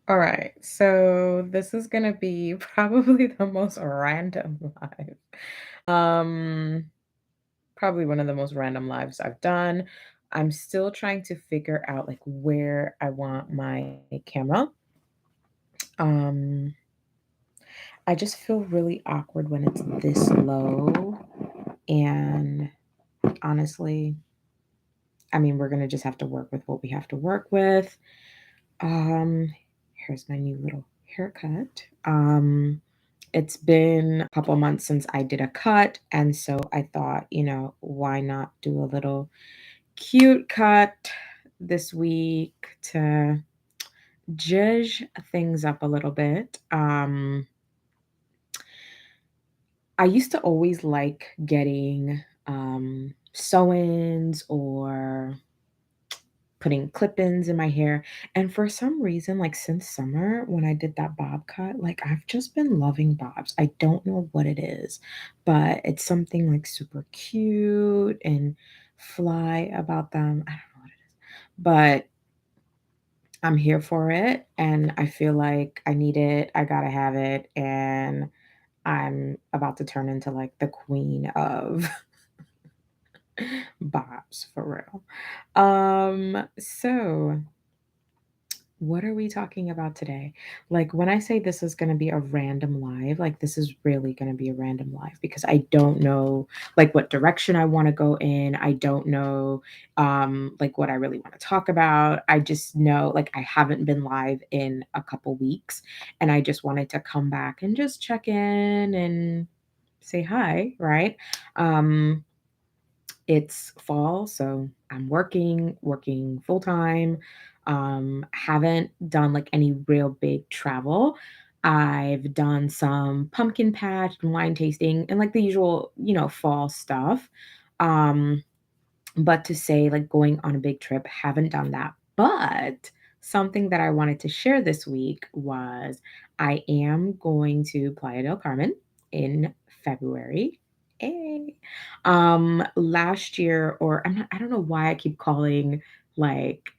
All right. So this is gonna be probably the most random live. Um, Probably one of the most random lives I've done. I'm still trying to figure out like where I want my camera. Um, I just feel really awkward when it's this low. And honestly, I mean, we're gonna just have to work with what we have to work with. Here's my new little haircut. It's been a couple months since I did a cut, and so I thought, why not do a little cute cut this week to judge things up a little bit. I used to always like getting sew-ins or putting clip-ins in my hair, and for some reason, like, since summer when I did that bob cut, like, I've just been loving bobs. I don't know what it is, but it's something, like, super cute and fly about them. I don't know what it is, but I'm here for it, and I feel like I need it, I gotta have it, and I'm about to turn into, like, the queen of bobs, for real. So what are we talking about today? Like, when I say this is gonna be a random live, like, this is really gonna be a random live because I don't know, like, what direction I wanna go in. I don't know, like, what I really wanna talk about. I just know, like, I haven't been live in a couple weeks, and I just wanted to come back and just check in and say hi, right? Um, it's fall, so I'm working full time. Haven't done like any real big travel. I've done some pumpkin patch and wine tasting and like the usual, fall stuff. Um, but to say like going on a big trip, haven't done that. But something that I wanted to share this week was I am going to Playa del Carmen in February. Hey. Last year, or I don't know why I keep calling like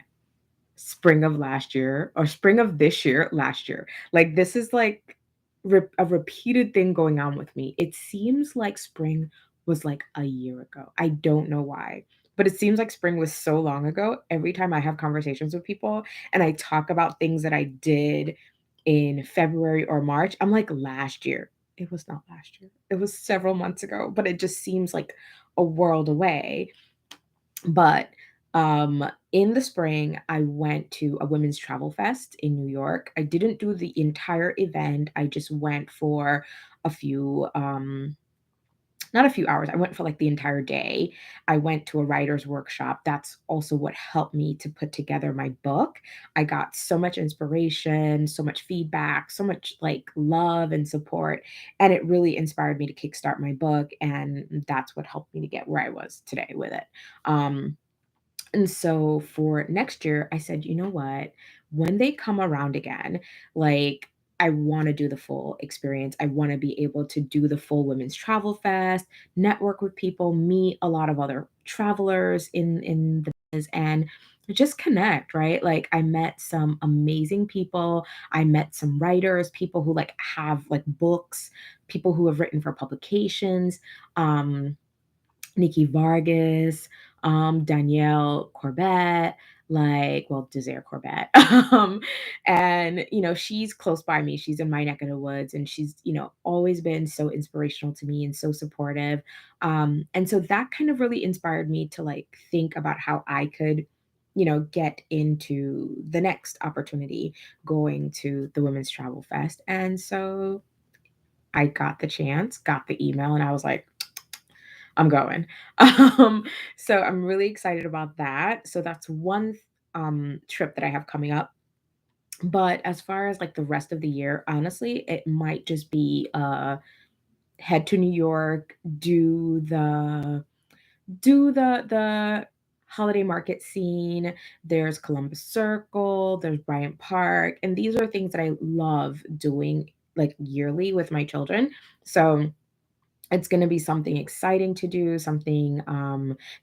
spring of last year or spring of this year last year. Like this is like a repeated thing going on with me. It seems like spring was like a year ago. I don't know why, but it seems like spring was so long ago. Every time I have conversations with people and I talk about things that I did in February or March, I'm like last year. It was not last year. It was several months ago, but it just seems like a world away. But, in the spring, I went to a women's travel fest in New York. I didn't do the entire event. I just went for a few, not a few hours. I went for like the entire day. I went to a writer's workshop. That's also what helped me to put together my book. I got so much inspiration, so much feedback, so much like love and support. And it really inspired me to kickstart my book. And that's what helped me to get where I was today with it. Um, and so for next year, I said, you know what? When they come around again, like I want to do the full experience. I want to be able to do the full women's travel fest, network with people, meet a lot of other travelers in the business and just connect, right? Like I met some amazing people. I met some writers, people who like have like books, people who have written for publications. Um Nikki Vargas, Danielle Corbett, like, well, Desire Corbett. And, she's close by me. She's in my neck of the woods and she's, always been so inspirational to me and so supportive. And so that kind of really inspired me to like think about how I could, get into the next opportunity going to the Women's Travel Fest. And so I got the chance, got the email, and I was like, I'm going. So I'm really excited about that. So that's one trip that I have coming up. But as far as like the rest of the year, honestly, it might just be head to New York, do the holiday market scene. There's Columbus Circle, there's Bryant Park, and these are things that I love doing like yearly with my children. So It's gonna be something exciting to do, something,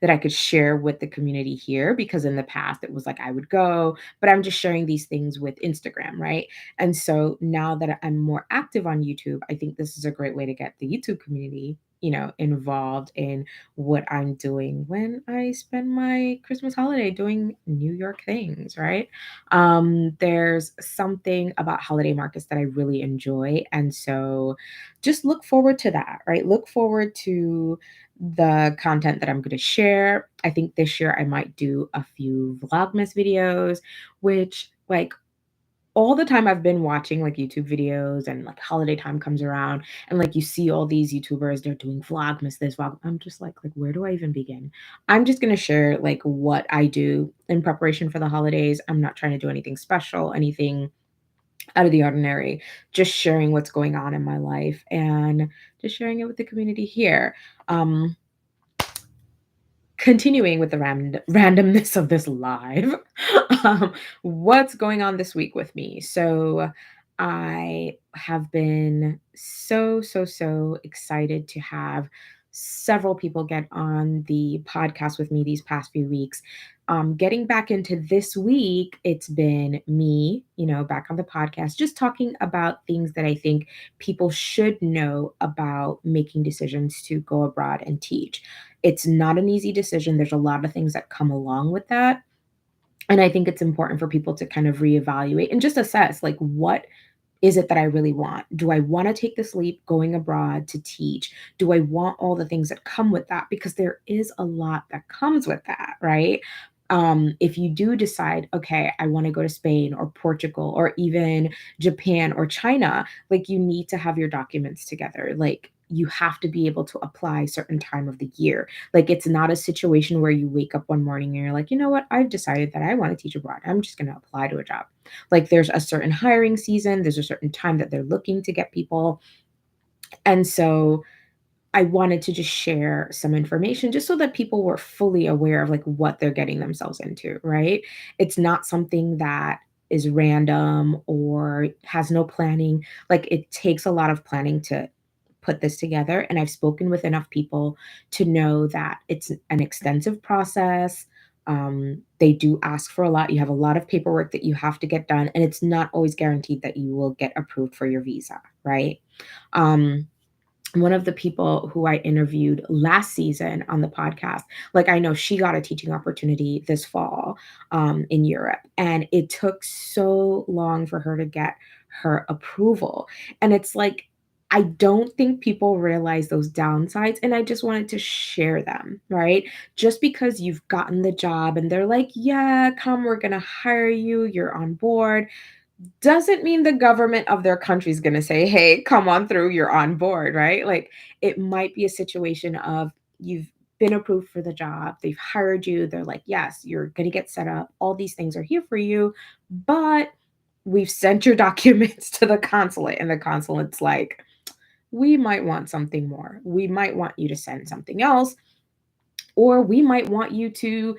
that I could share with the community here, because in the past, it was like I would go, but I'm just sharing these things with Instagram, right? And so now that I'm more active on YouTube, I think this is a great way to get the YouTube community, involved in what I'm doing when I spend my Christmas holiday doing New York things, right? There's something about holiday markets that I really enjoy, and so just look forward to that, right? Look forward to the content that I'm going to share. I think this year I might do a few Vlogmas videos, which, like, all the time I've been watching like YouTube videos, and like holiday time comes around, and like you see all these YouTubers, they're doing Vlogmas, this vlog. I'm just like, where do I even begin? I'm just gonna share like what I do in preparation for the holidays. I'm not trying to do anything special, anything out of the ordinary, just sharing what's going on in my life and just sharing it with the community here. Um, Continuing with the randomness of this live, what's going on this week with me? So, I have been so excited to have several people get on the podcast with me these past few weeks. Getting back into this week, it's been me, back on the podcast, just talking about things that I think people should know about making decisions to go abroad and teach. It's not an easy decision. There's a lot of things that come along with that. And I think it's important for people to kind of reevaluate and just assess, like, what is it that I really want? Do I want to take this leap going abroad to teach? Do I want all the things that come with that? Because there is a lot that comes with that, right? If you do decide, okay, I want to go to Spain or Portugal or even Japan or China, like, you need to have your documents together. Like, you have to be able to apply certain time of the year. Like, it's not a situation where you wake up one morning and you're like, you know what, I've decided that I want to teach abroad. I'm just going to apply to a job. Like, there's a certain hiring season, there's a certain time that they're looking to get people. And so I wanted to just share some information just so that people were fully aware of like what they're getting themselves into, right? It's not something that is random or has no planning. Like, it takes a lot of planning to put this together. And I've spoken with enough people to know that it's an extensive process. They do ask for a lot. You have a lot of paperwork that you have to get done, and it's not always guaranteed that you will get approved for your visa, right? Um, One of the people who I interviewed last season on the podcast, like, I know she got a teaching opportunity this fall, in Europe, and it took so long for her to get her approval. And it's like, I don't think people realize those downsides, and I just wanted to share them, right? Just because you've gotten the job and they're like, yeah, come, we're going to hire you, you're on board, doesn't mean the government of their country is gonna say, "Hey, come on through, you're on board," right? Like, it might be a situation of you've been approved for the job, they've hired you, they're like, "Yes, you're gonna get set up, all these things are here for you, but we've sent your documents to the consulate," and the consulate's like, "We might want something more. We might want you to send something else, or we might want you to,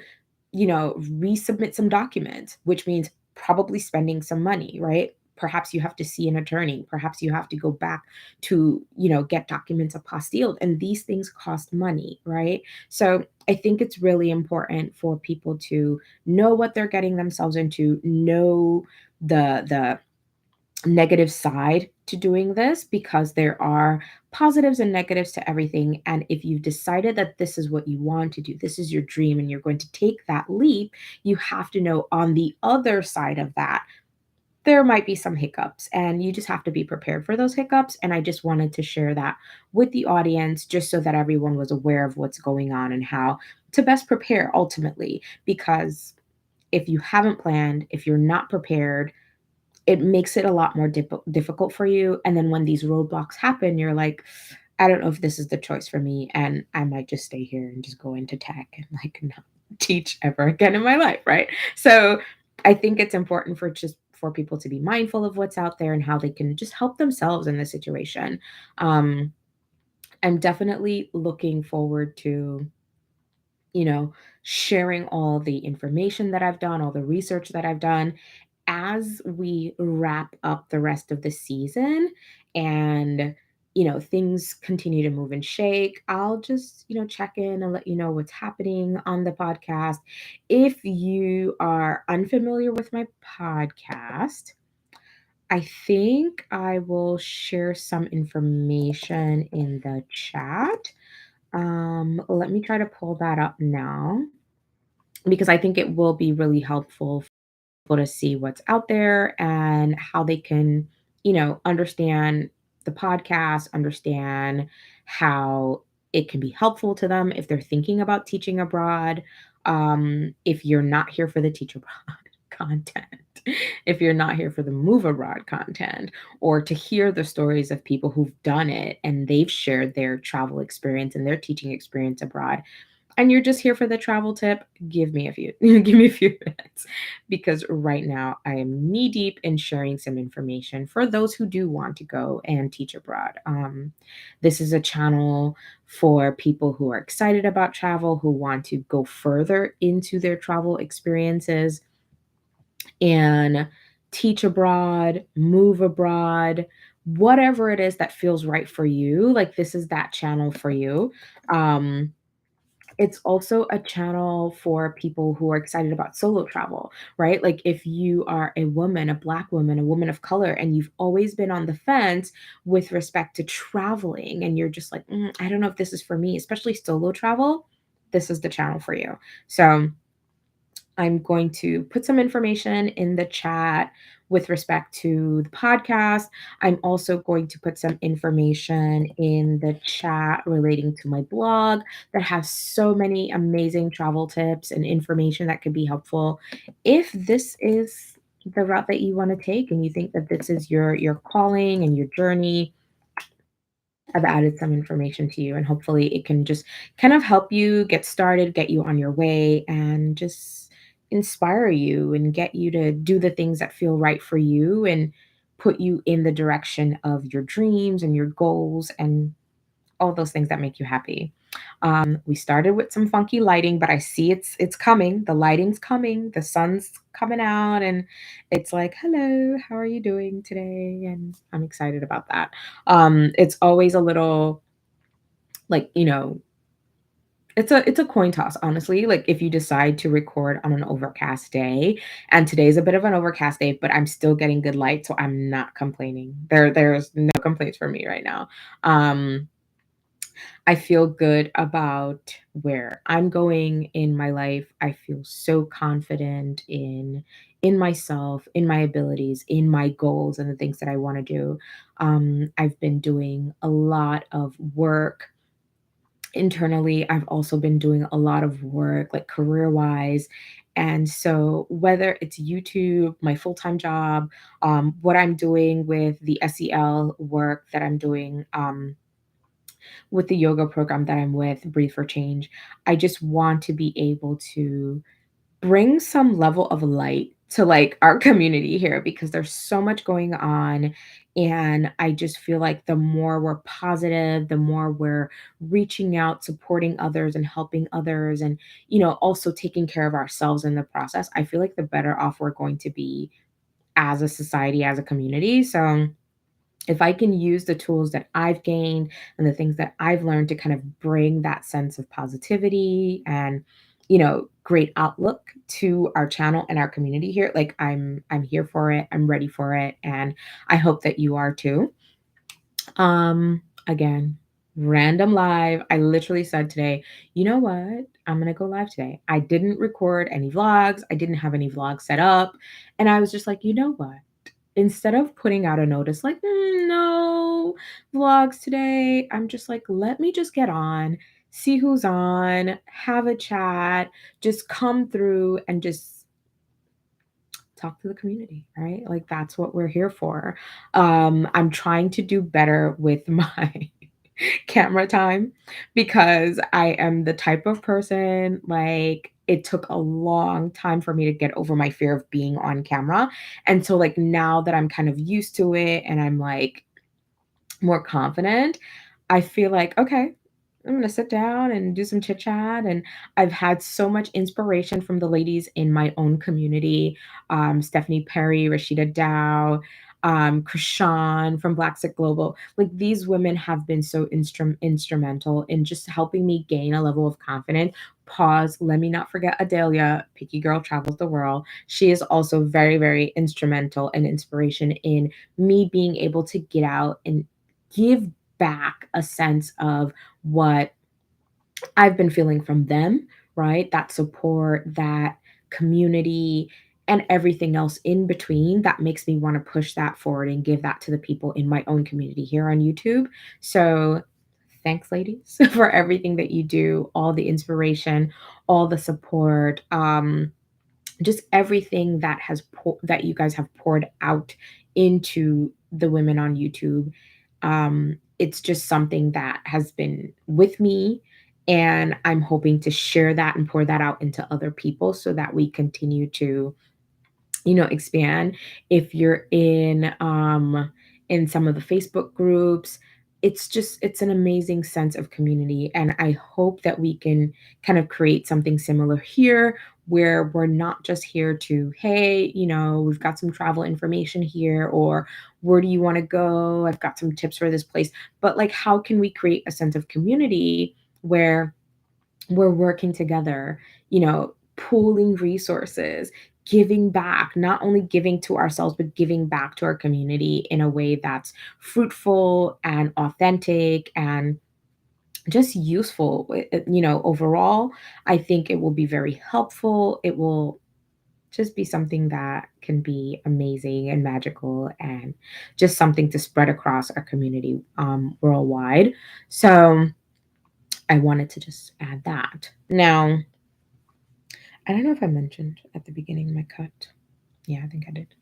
resubmit some documents," which means probably spending some money, right? Perhaps you have to see an attorney. Perhaps you have to go back to, get documents apostilled. And these things cost money, right? So I think it's really important for people to know what they're getting themselves into, know the negative side to doing this, because there are positives and negatives to everything. And if you've decided that this is what you want to do, this is your dream, and you're going to take that leap, you have to know on the other side of that, there might be some hiccups, and you just have to be prepared for those hiccups. And I just wanted to share that with the audience, just so that everyone was aware of what's going on and how to best prepare ultimately. Because if you haven't planned, if you're not prepared, it makes it a lot more difficult for you. And then when these roadblocks happen, you're like, I don't know if this is the choice for me. And I might just stay here and just go into tech and like not teach ever again in my life. Right. So I think it's important for just for people to be mindful of what's out there and how they can just help themselves in this situation. Um, I'm definitely looking forward to, you know, sharing all the information that I've done, all the research that I've done as we wrap up the rest of the season. And, things continue to move and shake, I'll just, check in and let you know what's happening on the podcast. If you are unfamiliar with my podcast, I think I will share some information in the chat. Let me try to pull that up now because I think it will be really helpful for people to see what's out there and how they can, understand the podcast, understand how it can be helpful to them if they're thinking about teaching abroad. If you're not here for the teach abroad content, if you're not here for the move abroad content, or to hear the stories of people who've done it and they've shared their travel experience and their teaching experience abroad, and you're just here for the travel tip, give me a few give me a few minutes because right now I am knee deep in sharing some information for those who do want to go and teach abroad. This is a channel for people who are excited about travel, who want to go further into their travel experiences and teach abroad, move abroad, whatever it is that feels right for you. Like, this is that channel for you. Um, it's also a channel for people who are excited about solo travel, right? Like, if you are a woman, a Black woman, a woman of color, and you've always been on the fence with respect to traveling, and you're just like, I don't know if this is for me, especially solo travel, this is the channel for you. So, I'm going to put some information in the chat with respect to the podcast. I'm also going to put some information in the chat relating to my blog that has so many amazing travel tips and information that could be helpful. If this is the route that you want to take and you think that this is your calling and your journey, I've added some information to you, and hopefully it can just kind of help you get started, get you on your way, and just inspire you and get you to do the things that feel right for you and put you in the direction of your dreams and your goals and all those things that make you happy. We started with some funky lighting, but I see it's coming. The lighting's coming. The sun's coming out, and it's like, "Hello, how are you doing today?" And I'm excited about that. It's always a little like, it's a coin toss, honestly. Like, if you decide to record on an overcast day, and today's a bit of an overcast day, but I'm still getting good light, so I'm not complaining. There's no complaints for me right now. Um, I feel good about where I'm going in my life. I feel so confident in myself, in my abilities, in my goals and the things that I want to do. I've been doing a lot of work internally. I've also been doing a lot of work like career-wise. And so whether it's YouTube, my full-time job, what I'm doing with the SEL work that I'm doing, with the yoga program that I'm with, Breathe for Change, I just want to be able to bring some level of light to like our community here because there's so much going on. And I just feel like the more we're positive, the more we're reaching out, supporting others and helping others, and, also taking care of ourselves in the process, I feel like the better off we're going to be as a society, as a community. So, if I can use the tools that I've gained and the things that I've learned to kind of bring that sense of positivity and, great outlook to our channel and our community here, like I'm here for it. I'm ready for it. And I hope that you are too. Again, random live. I literally said today, you know what? I'm going to go live today. I didn't record any vlogs. I didn't have any vlogs set up. And I was just like, you know what? Instead of putting out a notice like, no vlogs today, I'm just like, let me just get on, see who's on, have a chat, just come through and just talk to the community, right? Like, that's what we're here for. I'm trying to do better with my camera time because I am the type of person, like, it took a long time for me to get over my fear of being on camera. And so, like, now that I'm kind of used to it and I'm like more confident, I feel like, okay, I'm gonna sit down and do some chit chat. And I've had so much inspiration from the ladies in my own community, Stephanie Perry, Rashida Dow. Krishan from Black Sick Global. Like these women have been so instrumental in just helping me gain a level of confidence. Pause. Let me not forget Adelia, Picky Girl Travels the World. She is also very, very instrumental and inspiration in me being able to get out and give back a sense of what I've been feeling from them, right? That support, that community, and everything else in between that makes me want to push that forward and give that to the people in my own community here on YouTube. So, thanks, ladies, for everything that you do, all the inspiration, all the support. Just everything that that you guys have poured out into the women on YouTube. It's just something that has been with me, and I'm hoping to share that and pour that out into other people so that we continue to, expand. If you're in some of the Facebook groups, it's an amazing sense of community, and I hope that we can kind of create something similar here where we're not just here to, hey, we've got some travel information here, or where do you want to go, I've got some tips for this place, but like how can we create a sense of community where we're working together, pooling resources, giving back, not only giving to ourselves, but giving back to our community in a way that's fruitful and authentic and just useful. Overall, I think it will be very helpful. It will just be something that can be amazing and magical and just something to spread across our community worldwide. So, I wanted to just add that. Now, I don't know if I mentioned at the beginning my cut. Yeah, I think I did.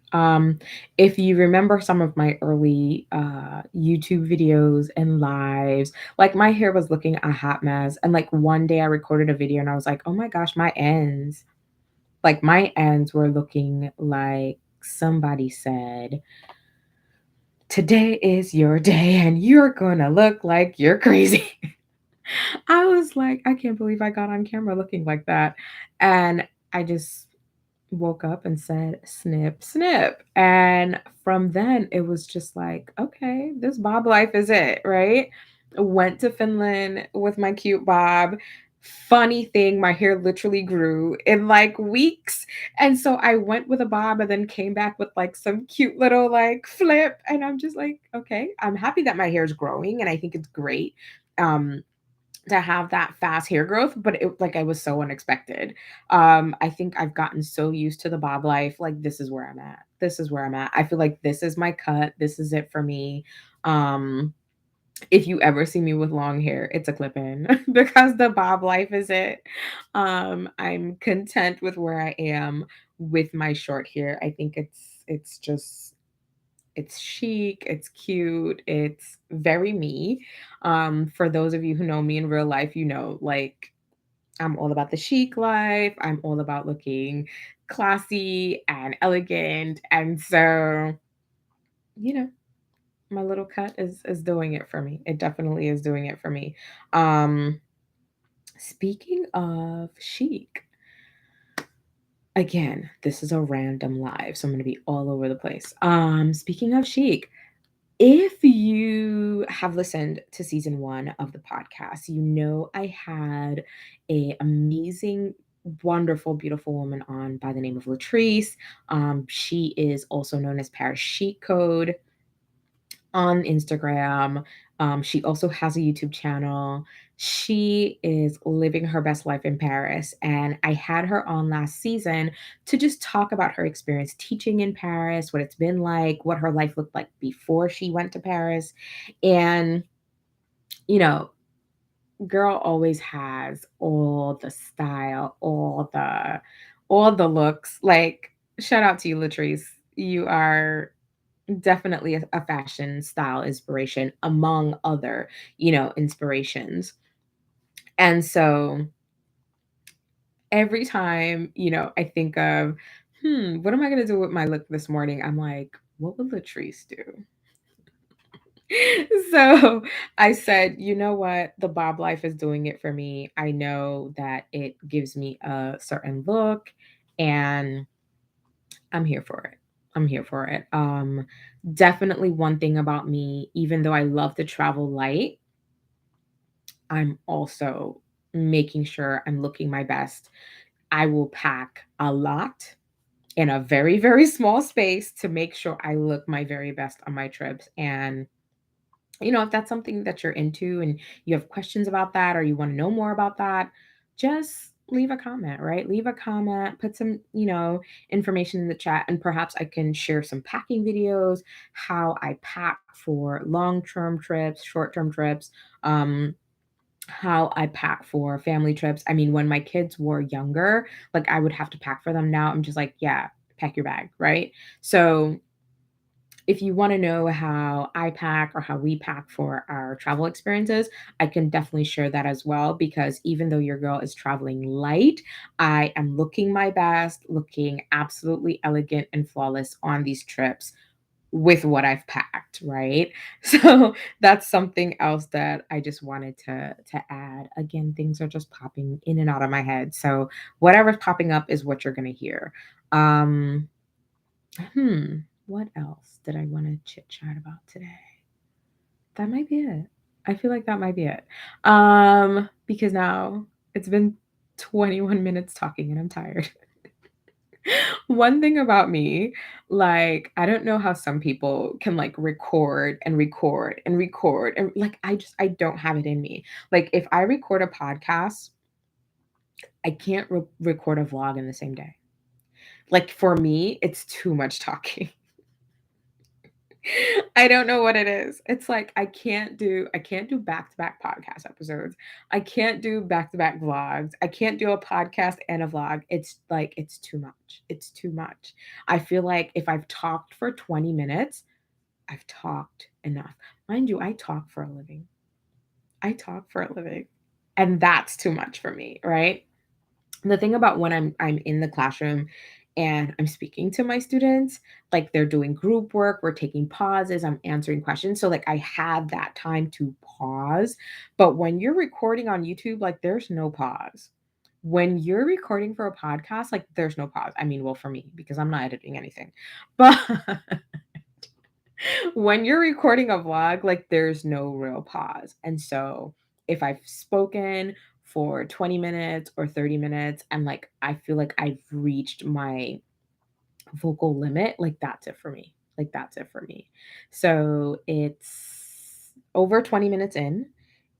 If you remember some of my early YouTube videos and lives, like my hair was looking a hot mess. And like one day I recorded a video and I was like, oh my gosh, my ends were looking like somebody said, today is your day and you're gonna look like you're crazy. I was like, I can't believe I got on camera looking like that. And I just woke up and said, snip, snip. And from then, it was just like, okay, this bob life is it, right? Went to Finland with my cute bob. Funny thing, my hair literally grew in like weeks. And so I went with a bob and then came back with like some cute little like flip. And I'm just like, okay, I'm happy that my hair is growing and I think it's great. Um, to have that fast hair growth, but I was so unexpected. I think I've gotten so used to the bob life. Like this is where I'm at. This is where I'm at. I feel like this is my cut. This is it for me. Um, if you ever see me with long hair, it's a clip in because the bob life is it. I'm content with where I am with my short hair. I think it's just it's chic, it's cute, it's very me. For those of you who know me in real life, like I'm all about the chic life. I'm all about looking classy and elegant. And so, you know, my little cut is doing it for me. It definitely is doing it for me. Um, Speaking of chic, again, this is a random live, so I'm gonna be all over the place. Speaking of chic, if you have listened to season 1 of the podcast, I had a amazing, wonderful, beautiful woman on by the name of Latrice. She is also known as Paris Chic Code on Instagram. She also has a YouTube channel. She is living her best life in Paris. And I had her on last season to just talk about her experience teaching in Paris, what it's been like, what her life looked like before she went to Paris. And, you know, girl always has all the style, all the looks. Like, shout out to you, Latrice. You are definitely a fashion style inspiration among other, inspirations. And so every time, I think of, what am I going to do with my look this morning? I'm like, what would Latrice do? So I said, you know what? The bob life is doing it for me. I know that it gives me a certain look and I'm here for it. I'm here for it. Definitely one thing about me, even though I love to travel light, I'm also making sure I'm looking my best. I will pack a lot in a very, very small space to make sure I look my very best on my trips. And if that's something that you're into and you have questions about that or you want to know more about that, just leave a comment, right? Leave a comment, put some, information in the chat, and perhaps I can share some packing videos, how I pack for long-term trips, short-term trips, how I pack for family trips. I mean, when my kids were younger, like I would have to pack for them. Now I'm just like, yeah, pack your bag, right? So if you want to know how I pack or how we pack for our travel experiences, I can definitely share that as well. Because even though your girl is traveling light, I am looking my best, looking absolutely elegant and flawless on these trips with what I've packed, right? So that's something else that I just wanted to add. Again, things are just popping in and out of my head. So whatever's popping up is what you're going to hear. Um what else did I want to chit chat about today? That might be it. I feel like that might be it. Because now it's been 21 minutes talking and I'm tired. One thing about me, like, I don't know how some people can like record and record and record and like I don't have it in me. Like if I record a podcast, I can't record a vlog in the same day. Like for me, it's too much talking. I don't know what it is. It's like I can't do back-to-back podcast episodes. I can't do back-to-back vlogs. I can't do a podcast and a vlog. It's like it's too much. It's too much. I feel like if I've talked for 20 minutes, I've talked enough. Mind you, I talk for a living. I talk for a living. And that's too much for me, right? The thing about when I'm in the classroom and I'm speaking to my students, like they're doing group work, we're taking pauses, I'm answering questions. So like I have that time to pause. But when you're recording on YouTube, like there's no pause. When you're recording for a podcast, like there's no pause. I mean, well, for me, because I'm not editing anything. But when you're recording a vlog, like there's no real pause. And so if I've spoken for 20 minutes or 30 minutes and like I feel like I've reached my vocal limit, like that's it for me. Like that's it for me. So it's over 20 minutes in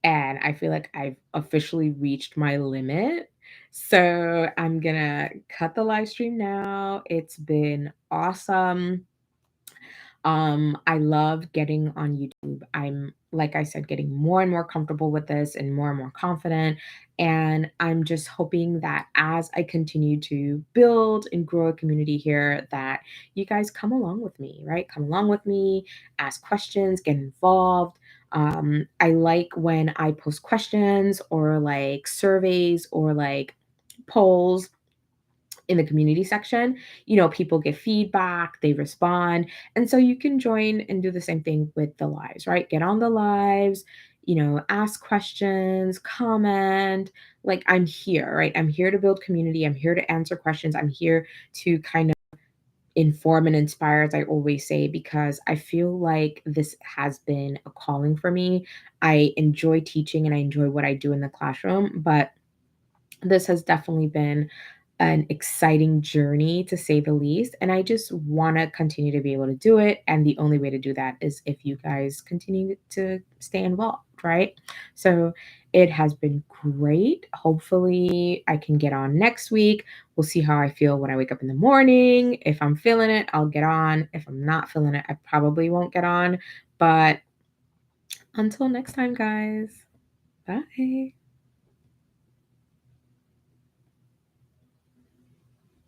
and I feel like I've officially reached my limit. So I'm gonna cut the live stream now. It's been awesome. I love getting on YouTube. I'm, like I said, getting more and more comfortable with this and more confident. And I'm just hoping that as I continue to build and grow a community here, that you guys come along with me, right? Come along with me, ask questions, get involved. I like when I post questions or like surveys or like polls in the community section, people give feedback, they respond. And so you can join and do the same thing with the lives, right? Get on the lives, ask questions, comment. Like I'm here, right? I'm here to build community. I'm here to answer questions. I'm here to kind of inform and inspire, as I always say, because I feel like this has been a calling for me. I enjoy teaching and I enjoy what I do in the classroom, but this has definitely been an exciting journey to say the least. And I just want to continue to be able to do it. And the only way to do that is if you guys continue to stay involved, right? So it has been great. Hopefully, I can get on next week. We'll see how I feel when I wake up in the morning. If I'm feeling it, I'll get on. If I'm not feeling it, I probably won't get on. But until next time, guys, bye.